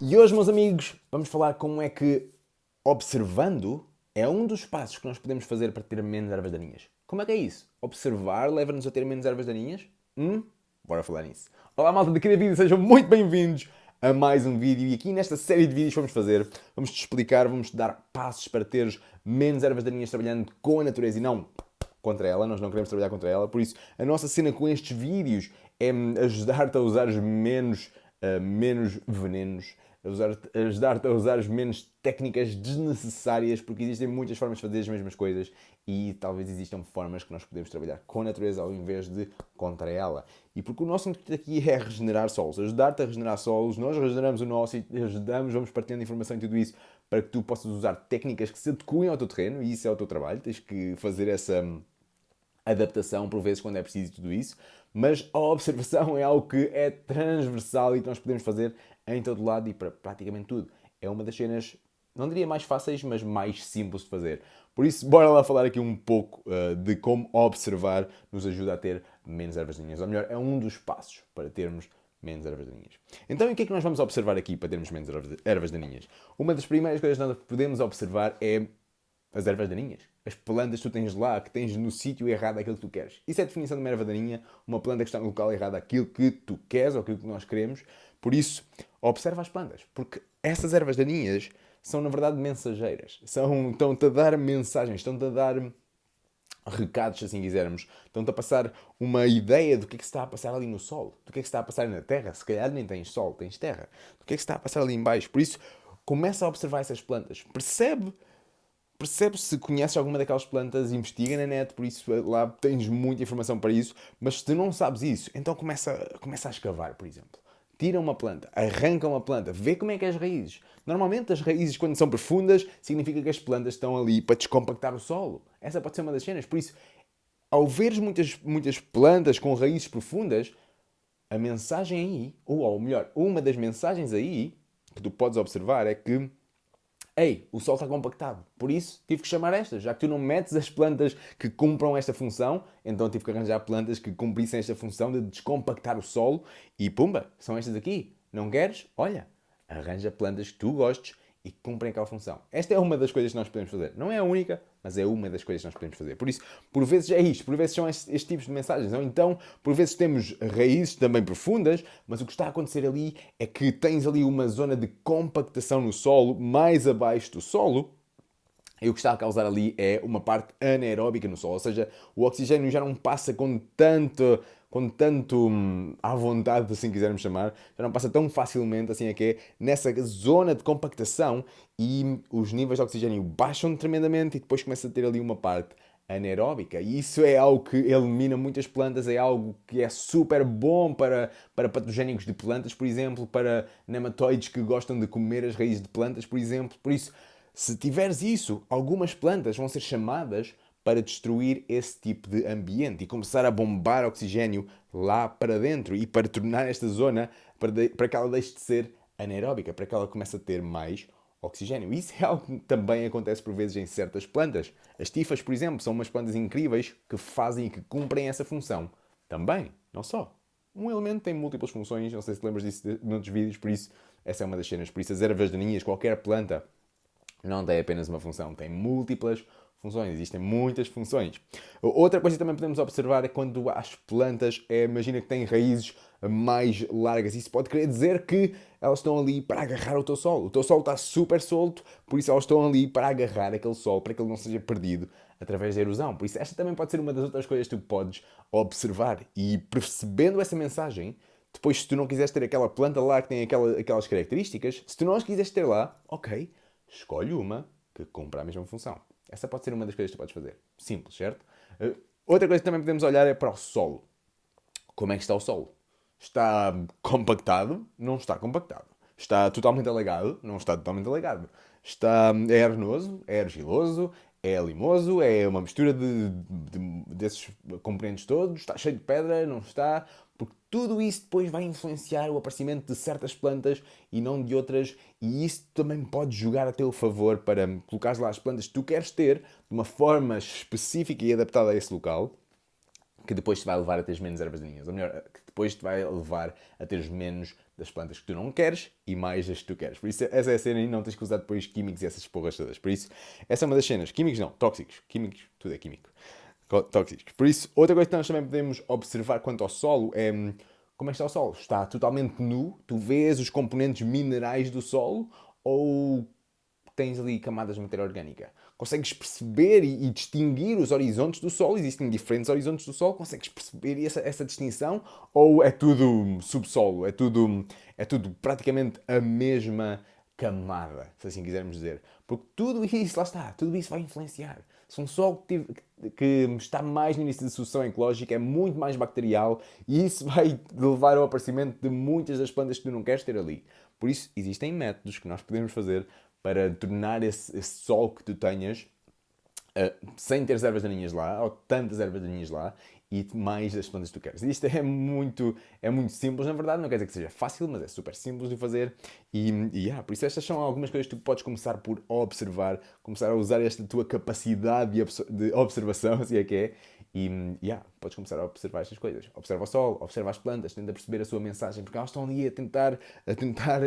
E hoje, meus amigos, vamos falar como é que observando é um dos passos que nós podemos fazer para ter menos ervas daninhas. Como é que é isso? Observar leva-nos a ter menos ervas daninhas? Bora falar nisso. Olá, malta de cada vídeo, sejam muito bem-vindos a mais um vídeo. E aqui nesta série de vídeos vamos-te explicar, vamos-te dar passos para teres menos ervas daninhas trabalhando com a natureza e não contra ela. Nós não queremos trabalhar contra ela. Por isso, a nossa cena com estes vídeos é ajudar-te a usar menos venenos, ajudar-te a usar menos técnicas desnecessárias, porque existem muitas formas de fazer as mesmas coisas e talvez existam formas que nós podemos trabalhar com a natureza ao invés de contra ela. E porque o nosso intuito aqui é regenerar solos, ajudar-te a regenerar solos, nós regeneramos o nosso e ajudamos, vamos partilhando informação e tudo isso para que tu possas usar técnicas que se adequem ao teu terreno, e isso é o teu trabalho, tens que fazer essa adaptação por vezes quando é preciso tudo isso, mas a observação é algo que é transversal e que nós podemos fazer em todo lado e para praticamente tudo. É uma das cenas, não diria mais fáceis, mas mais simples de fazer. Por isso, bora lá falar aqui um pouco de como observar nos ajuda a ter menos ervas daninhas. Ou melhor, é um dos passos para termos menos ervas daninhas. Então, e o que é que nós vamos observar aqui para termos menos ervas daninhas? Uma das primeiras coisas que nós podemos observar é as ervas daninhas. As plantas que tu tens lá, que tens no sítio errado aquilo que tu queres. Isso é a definição de uma erva daninha, uma planta que está no local errado aquilo que tu queres ou aquilo que nós queremos. Por isso, observa as plantas, porque essas ervas daninhas são, na verdade, mensageiras. Estão-te a dar mensagens, estão-te a dar recados, se assim quisermos. Estão-te a passar uma ideia do que é que se está a passar ali no solo, do que é que se está a passar na terra. Se calhar nem tens sol, tens terra. Do que é que se está a passar ali em baixo. Por isso, começa a observar essas plantas. Percebe se conheces alguma daquelas plantas, investiga na net, por isso lá tens muita informação para isso, mas se tu não sabes isso, então começa a escavar, por exemplo. Tira uma planta, arranca uma planta, vê como é que é as raízes. Normalmente as raízes, quando são profundas, significa que as plantas estão ali para descompactar o solo. Essa pode ser uma das cenas. Por isso, ao veres muitas plantas com raízes profundas, a mensagem aí, ou melhor, uma das mensagens aí que tu podes observar é que ei, o solo está compactado, por isso tive que chamar estas. Já que tu não metes as plantas que cumpram esta função, então tive que arranjar plantas que cumprissem esta função de descompactar o solo e pumba, são estas aqui. Não queres? Olha, arranja plantas que tu gostes e que cumprem aquela função. Esta é uma das coisas que nós podemos fazer. Não é a única, mas é uma das coisas que nós podemos fazer. Por isso, por vezes é isto, por vezes são estes tipos de mensagens. Ou então, por vezes temos raízes também profundas, mas o que está a acontecer ali é que tens ali uma zona de compactação no solo, mais abaixo do solo, e o que está a causar ali é uma parte anaeróbica no solo, ou seja, o oxigênio já não passa com tanto à vontade, assim quisermos chamar, já não passa tão facilmente, assim é que é, nessa zona de compactação e os níveis de oxigênio baixam tremendamente e depois começa a ter ali uma parte anaeróbica. E isso é algo que elimina muitas plantas, é algo que é super bom para patogénicos de plantas, por exemplo, para nematóides que gostam de comer as raízes de plantas, por exemplo. Por isso, se tiveres isso, algumas plantas vão ser chamadas para destruir esse tipo de ambiente e começar a bombar oxigênio lá para dentro e para tornar esta zona, para que ela deixe de ser anaeróbica, para que ela comece a ter mais oxigênio. Isso é algo que também acontece por vezes em certas plantas. As tifas, por exemplo, são umas plantas incríveis que fazem e que cumprem essa função. Também, não só. Um elemento tem múltiplas funções, não sei se te lembras disso noutros vídeos, por isso essa é uma das cenas. Por isso as ervas daninhas, qualquer planta, não tem apenas uma função, tem múltiplas funções, existem muitas funções. Outra coisa que também podemos observar é quando as plantas, imagina que têm raízes mais largas, isso pode querer dizer que elas estão ali para agarrar o teu solo. O teu solo está super solto, por isso elas estão ali para agarrar aquele solo, para que ele não seja perdido através da erosão. Por isso esta também pode ser uma das outras coisas que tu podes observar. E percebendo essa mensagem, depois se tu não quiseres ter aquela planta lá que tem aquelas características, se tu não as quiseres ter lá, ok, escolhe uma que cumpra a mesma função. Essa pode ser uma das coisas que tu podes fazer. Simples, certo? Outra coisa que também podemos olhar é para o solo. Como é que está o solo? Está compactado? Não está compactado. Está totalmente alagado? Não está totalmente alagado. É arenoso? É argiloso? É limoso? É uma mistura desses componentes todos? Está cheio de pedra? Não está? Porque tudo isso depois vai influenciar o aparecimento de certas plantas e não de outras, e isso também pode jogar a teu favor para colocar lá as plantas que tu queres ter de uma forma específica e adaptada a esse local, que depois te vai levar a ter menos ervas daninhas. Ou melhor, que depois te vai levar a teres menos das plantas que tu não queres e mais das que tu queres. Por isso, essa é a cena e não tens que usar depois químicos e essas porras todas. Por isso, essa é uma das cenas. Químicos não, tóxicos. Químicos, tudo é químico. Tóxicos. Por isso, outra coisa que nós também podemos observar quanto ao solo é como é que está o solo. Está totalmente nu? Tu vês os componentes minerais do solo ou tens ali camadas de matéria orgânica? Consegues perceber e distinguir os horizontes do solo? Existem diferentes horizontes do solo? Consegues perceber essa distinção? Ou é tudo subsolo? É tudo praticamente a mesma camada, se assim quisermos dizer. Porque tudo isso, lá está, tudo isso vai influenciar. Se um solo que está mais no início da sucessão ecológica é muito mais bacterial e isso vai levar ao aparecimento de muitas das plantas que tu não queres ter ali. Por isso, existem métodos que nós podemos fazer para tornar esse solo que tu tenhas sem ter ervas daninhas lá, ou tantas ervas daninhas lá, e mais das plantas que tu queres. Isto é muito simples, na verdade, não quer dizer que seja fácil, mas é super simples de fazer. Por isso estas são algumas coisas que tu podes começar por observar, começar a usar esta tua capacidade de observação, se é que é, podes começar a observar estas coisas. Observa o sol, observa as plantas, tenta perceber a sua mensagem, porque elas estão ali a tentar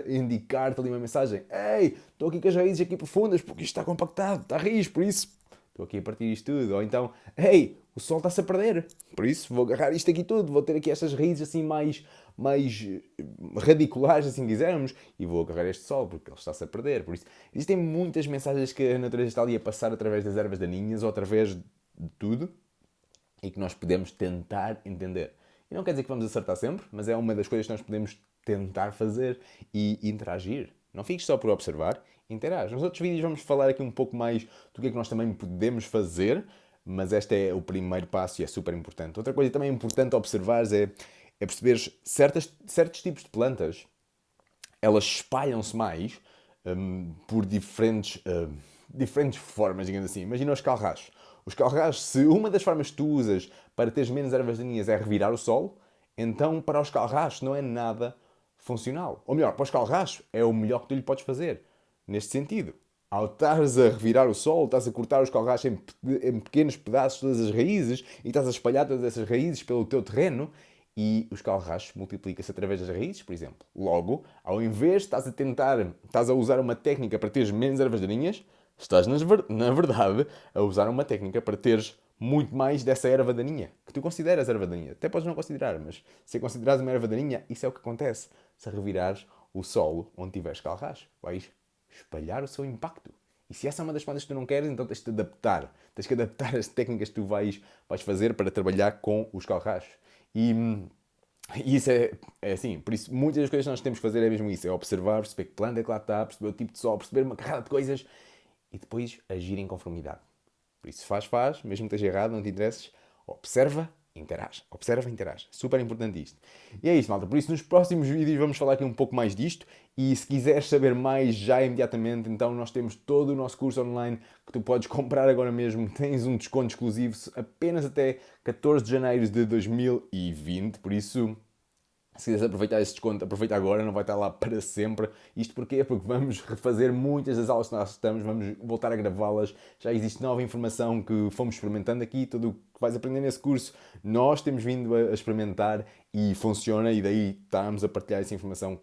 indicar-te ali uma mensagem. Ei, estou aqui com as raízes aqui profundas, porque isto está compactado, está raiz, por isso estou aqui a partir isto tudo. Ou então, ei, o sol está-se a perder, por isso vou agarrar isto aqui tudo, vou ter aqui estas raízes assim mais radiculares, assim quisermos, e vou agarrar este sol, porque ele está-se a perder. Por isso, existem muitas mensagens que a natureza está ali a passar através das ervas daninhas ou através de tudo, e que nós podemos tentar entender. E não quer dizer que vamos acertar sempre, mas é uma das coisas que nós podemos tentar fazer e interagir. Não fiques só por observar, interage. Nos outros vídeos vamos falar aqui um pouco mais do que é que nós também podemos fazer, mas este é o primeiro passo e é super importante. Outra coisa também importante observar é perceber certos tipos de plantas, elas espalham-se mais por diferentes formas, digamos assim. Imagina os calrachos. Os calrachos, se uma das formas que tu usas para teres menos ervas daninhas é revirar o solo, então para os calrachos não é nada funcional. Ou melhor, para os calrachos é o melhor que tu lhe podes fazer. Neste sentido, ao estares a revirar o solo, estás a cortar os calrachos em pequenos pedaços, todas as raízes, e estás a espalhar todas essas raízes pelo teu terreno, e os calrachos multiplicam-se através das raízes, por exemplo. Logo, ao invés de estás a usar uma técnica para teres menos ervas daninhas, estás, na verdade, a usar uma técnica para teres muito mais dessa erva daninha, que tu consideras erva daninha. Até podes não considerar, mas se considerares uma erva daninha, isso é o que acontece. Se revirares o solo onde tiveres calrachos, vais espalhar o seu impacto. E se essa é uma das plantas que tu não queres, então tens de adaptar. Tens que adaptar as técnicas que tu vais fazer para trabalhar com os calrachos. E isso é assim, por isso muitas das coisas que nós temos que fazer é mesmo isso, é observar, perceber que planta é que lá está, perceber o tipo de sol, perceber uma carrada de coisas e depois agir em conformidade. Por isso faz, mesmo que esteja errado, não te interesses, observa, interage. Observa, interage. Super importante isto. E é isto, malta. Por isso, nos próximos vídeos vamos falar aqui um pouco mais disto. E se quiseres saber mais já imediatamente, então nós temos todo o nosso curso online que tu podes comprar agora mesmo. Tens um desconto exclusivo apenas até 14 de janeiro de 2020. Por isso, se quiseres aproveitar esse desconto, aproveita agora, não vai estar lá para sempre. Isto porquê? Porque vamos refazer muitas das aulas que nós estamos, vamos voltar a gravá-las. Já existe nova informação que fomos experimentando aqui, tudo o que vais aprender nesse curso, nós temos vindo a experimentar e funciona, e daí estamos a partilhar essa informação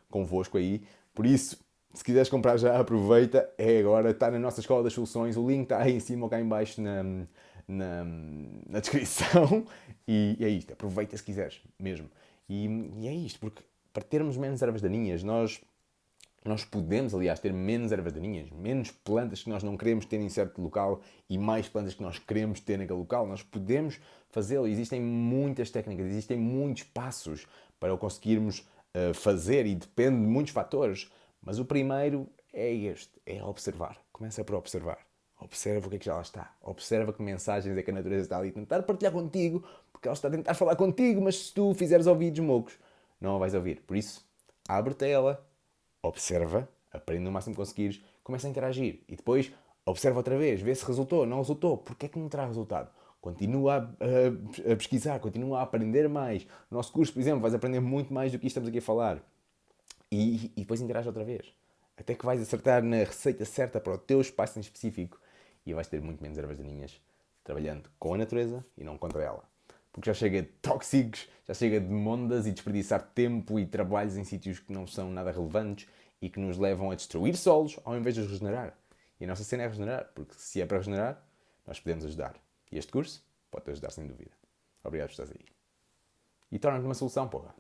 convosco aí. Por isso, se quiseres comprar já, aproveita, é agora, está na nossa Escola das Soluções, o link está aí em cima ou cá em baixo na descrição. E é isto, aproveita se quiseres, mesmo. E é isto, porque para termos menos ervas daninhas, nós podemos, aliás, ter menos ervas daninhas, menos plantas que nós não queremos ter em certo local e mais plantas que nós queremos ter naquele local. Nós podemos fazê-lo. Existem muitas técnicas, existem muitos passos para o conseguirmos fazer e depende de muitos fatores. Mas o primeiro é este, é observar. Começa por observar. Observa o que é que já lá está. Observa que mensagens é que a natureza está ali a tentar partilhar contigo, porque ela está a tentar falar contigo, mas se tu fizeres ouvidos moucos, não a vais ouvir. Por isso, abre-te a ela, observa, aprende o máximo que conseguires, começa a interagir. E depois, observa outra vez, vê se resultou, não resultou. Porquê é que não traz resultado? Continua a pesquisar, continua a aprender mais. No nosso curso, por exemplo, vais aprender muito mais do que isto estamos aqui a falar. E depois interage outra vez. Até que vais acertar na receita certa para o teu espaço em específico e vais ter muito menos ervas daninhas trabalhando com a natureza e não contra ela. Porque já chega de tóxicos, já chega de mondas e desperdiçar tempo e trabalhos em sítios que não são nada relevantes e que nos levam a destruir solos ao invés de os regenerar. E a nossa cena é regenerar, porque se é para regenerar, nós podemos ajudar. E este curso pode-te ajudar sem dúvida. Obrigado por estás aí. E torna-te uma solução, porra.